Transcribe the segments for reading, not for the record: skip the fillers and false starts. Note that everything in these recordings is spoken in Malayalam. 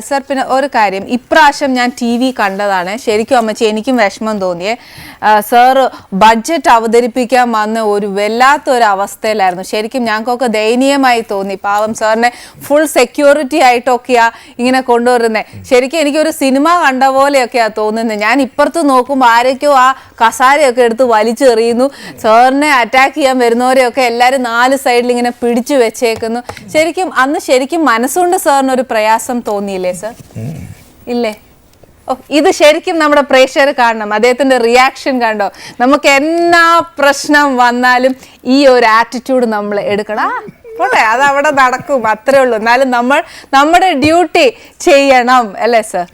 സർ പിന്നെ ഒരു കാര്യം ഇപ്രാവശ്യം ഞാൻ TV കണ്ടതാണ് ശരിക്കും അമ്മച്ചി എനിക്കും വിഷമം തോന്നിയേ സർ ബഡ്ജറ്റ് അവതരിപ്പിക്കാൻ വന്ന ഒരു വല്ലാത്തൊരു അവസ്ഥയിലായിരുന്നു ശരിക്കും ഞങ്ങൾക്കൊക്കെ ദയനീയമായി തോന്നി പാവം സാറിനെ ഫുൾ സെക്യൂരിറ്റി ആയിട്ടൊക്കെയാ ഇങ്ങനെ കൊണ്ടുവരുന്നത് ശരിക്കും എനിക്കൊരു സിനിമ കണ്ട പോലെയൊക്കെയാ തോന്നുന്നത് ഞാൻ ഇപ്പുറത്ത് നോക്കുമ്പോൾ ആരൊക്കെയോ ആ കസാരയൊക്കെ എടുത്ത് വലിച്ചെറിയുന്നു സാറിനെ അറ്റാക്ക് ചെയ്യാൻ വരുന്നവരെയൊക്കെ എല്ലാവരും 4 സൈഡിൽ ഇങ്ങനെ പിടിച്ചു വെച്ചേക്കുന്നു ശരിക്കും അന്ന് ശരിക്കും മനസ്സുകൊണ്ട് സാറിന് ഒരു പ്രയാസം തോന്നിയില്ലേ സർ ഇല്ലേ ഇത് ശരിക്കും നമ്മുടെ പ്രേക്ഷകർ കാണണം അദ്ദേഹത്തിന്റെ റിയാക്ഷൻ കണ്ടോ നമുക്ക് എന്നാ പ്രശ്നം വന്നാലും ഈ ഒരു ആറ്റിറ്റ്യൂഡ് നമ്മൾ എടുക്കണം പോട്ടെ അത് അവിടെ നടക്കും അത്രേ ഉള്ളൂ എന്നാലും നമ്മുടെ ഡ്യൂട്ടി ചെയ്യണം അല്ലേ സർ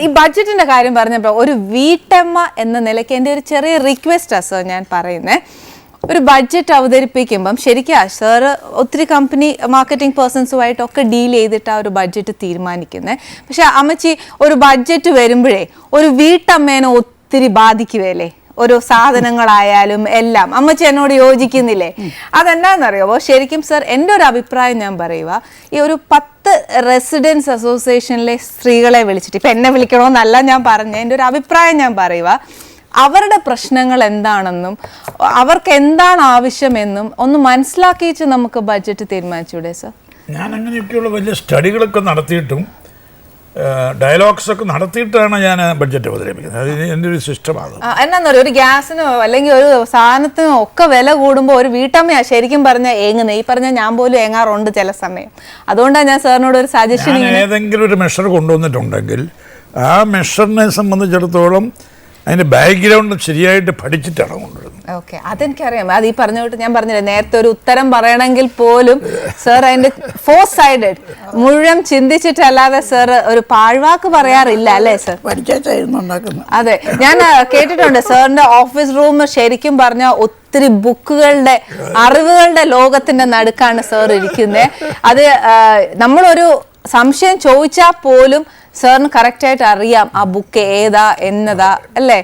ഈ ബഡ്ജറ്റിന്റെ കാര്യം പറഞ്ഞപ്പോൾ ഒരു വീട്ടമ്മ എന്ന നിലയ്ക്ക് എൻ്റെ ഒരു ചെറിയ റിക്വസ്റ്റാ സർ ഞാൻ പറയുന്നത് ഒരു ബഡ്ജറ്റ് അവതരിപ്പിക്കുമ്പം ശരിക്കും സർ ഒത്തിരി കമ്പനി മാർക്കറ്റിംഗ് പേഴ്സൺസുമായിട്ടൊക്കെ ഡീൽ ചെയ്തിട്ട് ആ ഒരു ബഡ്ജറ്റ് തീരുമാനിക്കുന്നത് പക്ഷെ അമ്മച്ചി ഒരു ബഡ്ജറ്റ് വരുമ്പോഴേ ഒരു വീട്ടമ്മേനെ ഒത്തിരി ബാധിക്കുവല്ലേ ഓരോ സാധനങ്ങളായാലും എല്ലാം അമ്മച്ചി എന്നോട് യോജിക്കുന്നില്ലേ അതെന്താണെന്നറിയാമോ ശരിക്കും സർ എൻ്റെ ഒരു അഭിപ്രായം ഞാൻ പറയുക ഈ ഒരു 10 റെസിഡൻസ് അസോസിയേഷനിലെ സ്ത്രീകളെ വിളിച്ചിട്ട് ഇപ്പം എന്നെ വിളിക്കണമെന്നല്ല ഞാൻ പറഞ്ഞത് എൻ്റെ ഒരു അഭിപ്രായം ഞാൻ പറയുക അവരുടെ പ്രശ്നങ്ങൾ എന്താണെന്നും അവർക്ക് എന്താണ് ആവശ്യമെന്നും ഒന്ന് മനസ്സിലാക്കിയിട്ട് നമുക്ക് ബഡ്ജറ്റ് തീരുമാനിച്ചൂടെ സർ ഞാൻ അങ്ങനെയൊക്കെയുള്ള വലിയ സ്റ്റഡികളൊക്കെ നടത്തിയിട്ടും ഡയലോഗ്സ് ഒക്കെ നടത്തിയിട്ടാണ് ഞാൻ ബഡ്ജറ്റ് അവതരിപ്പിക്കുന്നത് അത് എൻ്റെ ഒരു സിസ്റ്റമാണ് എന്നാ ഒരു ഗ്യാസിനോ അല്ലെങ്കിൽ ഒരു സാധനത്തിനോ ഒക്കെ വില കൂടുമ്പോൾ ഒരു വീട്ടമ്മയാ ശരിക്കും പറഞ്ഞാൽ ഏങ്ങുന്നത് ഈ പറഞ്ഞാൽ ഞാൻ പോലും ഏങ്ങാറുണ്ട് ചില സമയം അതുകൊണ്ടാണ് ഞാൻ സാറിനോട് ഒരു സജഷൻ ഏതെങ്കിലും ഒരു മെഷർ കൊണ്ടുവന്നിട്ടുണ്ടെങ്കിൽ ആ മെഷറിനെ സംബന്ധിച്ചിടത്തോളം അതിന്റെ ബാക്ക്ഗ്രൗണ്ട് ശരിയായിട്ട് പഠിച്ചിട്ടാണ് കൊണ്ടുവരുന്നത് ഓക്കെ അതെനിക്കറിയാം അത് ഈ പറഞ്ഞോട്ട് ഞാൻ പറഞ്ഞില്ലേ നേരത്തെ ഒരു ഉത്തരം പറയണമെങ്കിൽ പോലും സർ അതിന്റെ 4 സൈഡഡ് മുഴുവൻ ചിന്തിച്ചിട്ടല്ലാതെ സർ ഒരു പാഴ്വാക്ക് പറയാറില്ല അല്ലേ സർ അതെ ഞാൻ കേട്ടിട്ടുണ്ട് സാറിന്റെ ഓഫീസ് റൂം ശരിക്കും പറഞ്ഞ ഒത്തിരി ബുക്കുകളുടെ അറിവുകളുടെ ലോകത്തിന്റെ നടുക്കാണ് സാർ ഇരിക്കുന്നത് അത് നമ്മളൊരു സംശയം ചോദിച്ചാൽ പോലും സാറിന് കറക്റ്റായിട്ട് അറിയാം ആ ബുക്ക് ഏതാ എന്നതാ അല്ലേ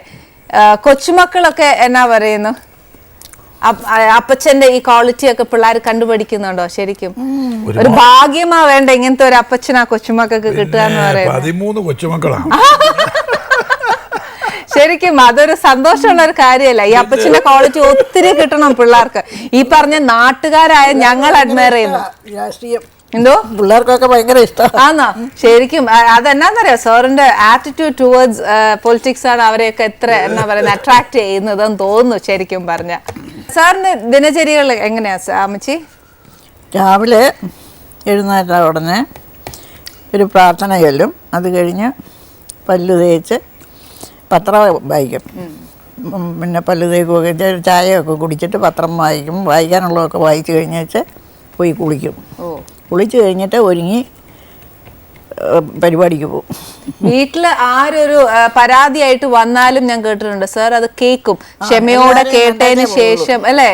കൊച്ചുമക്കളൊക്കെ എന്നാ പറയുന്നു അപ്പച്ചന്റെ ഈ ക്വാളിറ്റി ഒക്കെ പിള്ളേർ കണ്ടുപിടിക്കുന്നുണ്ടോ ശരിക്കും ഒരു ഭാഗ്യമാ വേണ്ട ഇങ്ങനത്തെ ഒരു അപ്പച്ചൻ ആ കൊച്ചുമക്കൾക്ക് കിട്ടുക എന്ന് പറയുന്നത് ശരിക്കും അതൊരു സന്തോഷമുള്ള ഒരു കാര്യമല്ല ഈ അപ്പച്ചന്റെ ക്വാളിറ്റി ഒത്തിരി കിട്ടണം പിള്ളേർക്ക് ഈ പറഞ്ഞ നാട്ടുകാരായ ഞങ്ങൾ അഡ്മയർ ചെയ്യുന്നു എന്തോ പിള്ളേർക്കൊക്കെ ഭയങ്കര ഇഷ്ടം ആന്നോ ശരിക്കും അതെന്നാന്നറിയോ സാറിന്റെ ആറ്റിറ്റ്യൂഡ് ടുവേർഡ്സ് പൊളിറ്റിക്സ് ആണ് അവരെയൊക്കെ എത്ര എന്നാ പറയുന്നത് അട്രാക്ട് ചെയ്യുന്നതെന്ന് തോന്നുന്നു ശരിക്കും പറഞ്ഞ സാറിന്റെ ദിനചര്യകൾ എങ്ങനെയാ അമ്മച്ചി രാവിലെ എഴുന്നേറ്റ ഉടനെ ഒരു പ്രാർത്ഥന ചൊല്ലും അത് കഴിഞ്ഞ് പല്ല് തേച്ച് പത്രം വായിക്കും പിന്നെ പല്ല് തേക്കുകയൊക്കെ ചായയൊക്കെ കുടിച്ചിട്ട് പത്രം വായിക്കും വായിക്കാനുള്ളതൊക്കെ വായിച്ചു കഴിഞ്ഞേച്ച് പോയി കുളിക്കും കുളിച്ച് കഴിഞ്ഞിട്ട് ഒരുങ്ങി പരിപാടിക്ക് പോകും വീട്ടില് ആരൊരു പരാതിയായിട്ട് വന്നാലും ഞാൻ കേട്ടിട്ടുണ്ട് സാർ അത് കേൾക്കും ക്ഷമയോടെ കേട്ടതിന് ശേഷം അല്ലേ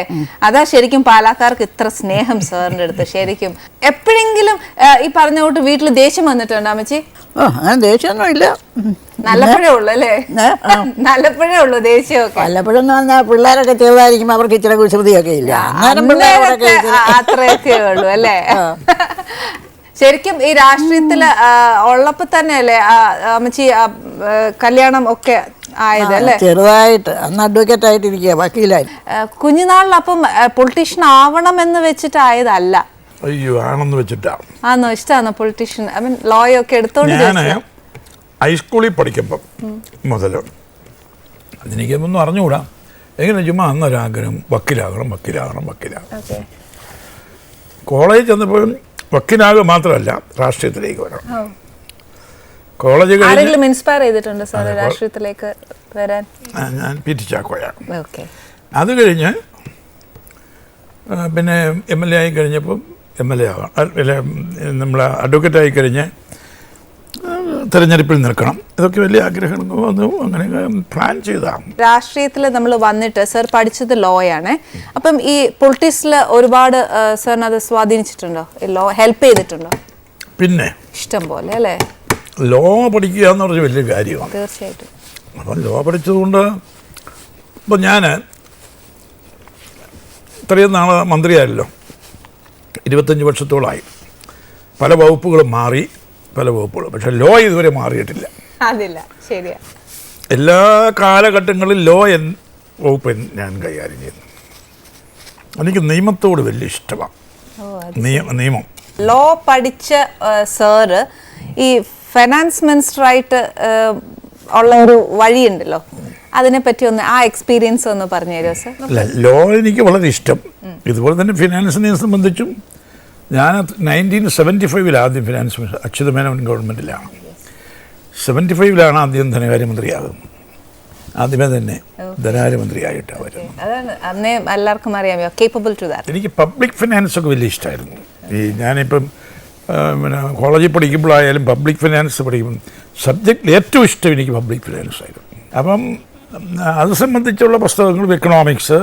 അതാ ശരിക്കും പാലക്കാർക്ക് ഇത്ര സ്നേഹം സാറിന്റെ അടുത്ത് ശരിക്കും എപ്പോഴെങ്കിലും ഈ പറഞ്ഞ കൂട്ട് വീട്ടിൽ ദേഷ്യം വന്നിട്ടുണ്ടോ അമ്മച്ചി അങ്ങനെ ദേഷ്യമൊന്നും ഇല്ല നല്ലപ്പോഴേ ഉള്ളു അല്ലേ നല്ലപ്പോഴേ ഉള്ളു ദേഷ്യമൊക്കെ വല്ലപ്പോഴെന്ന് പറഞ്ഞാൽ പിള്ളേരൊക്കെ ചെറുതായിരിക്കും അവർക്ക് ഇച്ചിരി കുസൃതിയൊക്കെ ഇല്ല അത്രയൊക്കെ ഉള്ളു അല്ലേ ശരിക്കും ഈ രാഷ്ട്രീയത്തില് ഉള്ളപ്പോ തന്നെ അല്ലേ അമ്മച്ചി കല്യാണം ഒക്കെ ആയത് അല്ലേ ചെറുതായിട്ട് അന്ന് അഡ്വക്കേറ്റ് ആയിട്ടിരിക്കുക വക്കീലായി കുഞ്ഞുനാളിൽ അപ്പം പൊളിറ്റീഷ്യൻ ആവണം എന്ന് വെച്ചിട്ടായതല്ല അയ്യോ ആണെന്ന് വെച്ചിട്ടാണ് ആണോ ഇഷ്ടമാണോ പൊളിറ്റീഷ്യൻ ഐ മീൻ ലോയോ ഒക്കെ എടുത്തോണ്ട് ഹൈസ്കൂളിൽ പഠിക്കുമ്പം മുതൽ അതെനിക്കൊന്നും അറിഞ്ഞുകൂടാ എങ്ങനെ ചുമ്മാ അന്നൊരാഗ്രഹം വക്കീലാകണം കോളേജ് ചെന്നപ്പോഴും വക്കീലാകുക മാത്രമല്ല രാഷ്ട്രീയത്തിലേക്ക് വരണം കോളേജ് ഇൻസ്പയർ ചെയ്തിട്ടുണ്ട് സാർ രാഷ്ട്രീയത്തിലേക്ക് വരാൻ ഞാൻ പി.ടി. ചാക്കോയാണ് അത് കഴിഞ്ഞ് പിന്നെ MLA ആയി കഴിഞ്ഞപ്പോൾ MLA ആകാം അല്ല നമ്മൾ അഡ്വക്കേറ്റ് ആയി കഴിഞ്ഞ് തെരഞ്ഞെടുപ്പിൽ നിൽക്കണം ഇതൊക്കെ വലിയ ആഗ്രഹങ്ങൾ വന്നു അങ്ങനെ പ്ലാൻ ചെയ്താണ് രാഷ്ട്രീയത്തിൽ നമ്മൾ വന്നിട്ട് സർ പഠിച്ചത് ലോയാണ് അപ്പം ഈ പൊളിറ്റിക്സിൽ ഒരുപാട് സാറിന് അത് സ്വാധീനിച്ചിട്ടുണ്ടോ ലോ ഹെൽപ്പ് ചെയ്തിട്ടുണ്ടോ പിന്നെ ഇഷ്ടം പോലെ അല്ലേ ലോ പഠിക്കുക എന്ന് പറഞ്ഞ വലിയ കാര്യമാണ് തീർച്ചയായിട്ടും അപ്പം ലോ പഠിച്ചതുകൊണ്ട് ഇപ്പം ഞാൻ ഇത്രയും നാളെ മന്ത്രിയായല്ലോ 25 വർഷത്തോളമായി പല വകുപ്പുകളും മാറി പല വകുപ്പുകളും. പക്ഷേ ലോ ഇതുവരെ മാറിയിട്ടില്ല. അതില്ല, ശരിയാ. എല്ലാ കാലഘട്ടങ്ങളിൽ ലോ വകുപ്പ് ഞാൻ കൈകാര്യം ചെയ്യുന്നു. എനിക്ക് നിയമത്തോട് വലിയ ഇഷ്ടമാണ്. നിയമം ലോ പഠിച്ച സാറ് ഈ ഫൈനാൻസ് മിനിസ്റ്ററായിട്ട് ഉള്ള ഒരു വഴിയുണ്ടല്ലോ, അതിനെപ്പറ്റി ഒന്ന് ആ എക്സ്പീരിയൻസ് ഒന്ന് പറഞ്ഞു തരുമോ സർ? അല്ല, ലോ എനിക്ക് വളരെ ഇഷ്ടം. ഇതുപോലെ തന്നെ ഫിനാൻസിനെ സംബന്ധിച്ചും ഞാൻ 1975 ആദ്യം ഫിനാൻസ് മിനിസ്റ്റർ, അച്യുതമേനോൻ ഗവൺമെൻറ്റിലാണ്. 75 ആദ്യം ധനകാര്യമന്ത്രിയാകുന്നത്. ആദ്യമേ തന്നെ ധനകാര്യമന്ത്രിയായിട്ടാണ് വരുന്നത്. അതാണ് അന്നേ എല്ലാവർക്കും അറിയാമോ, കേപ്പബിൾ ടു ദാറ്റ്. എനിക്ക് പബ്ലിക് ഫിനാൻസ് ഒക്കെ വലിയ ഇഷ്ടമായിരുന്നു. ഞാനിപ്പം പിന്നെ കോളേജിൽ പഠിക്കുമ്പോഴായാലും പബ്ലിക് ഫിനാൻസ് പഠിക്കുമ്പോൾ സബ്ജക്റ്റിൽ ഏറ്റവും ഇഷ്ടം എനിക്ക് പബ്ലിക് ഫിനാൻസ് ആയിരുന്നു. അപ്പം അത് സംബന്ധിച്ചുള്ള പുസ്തകങ്ങളും എക്കണോമിക്സ്,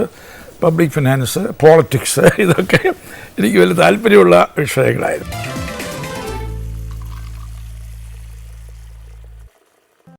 പബ്ലിക് ഫിനാൻസ്, പോളിറ്റിക്സ്, ഇതൊക്കെ എനിക്ക് വലിയ താല്പര്യമുള്ള വിഷയങ്ങളായിരുന്നു.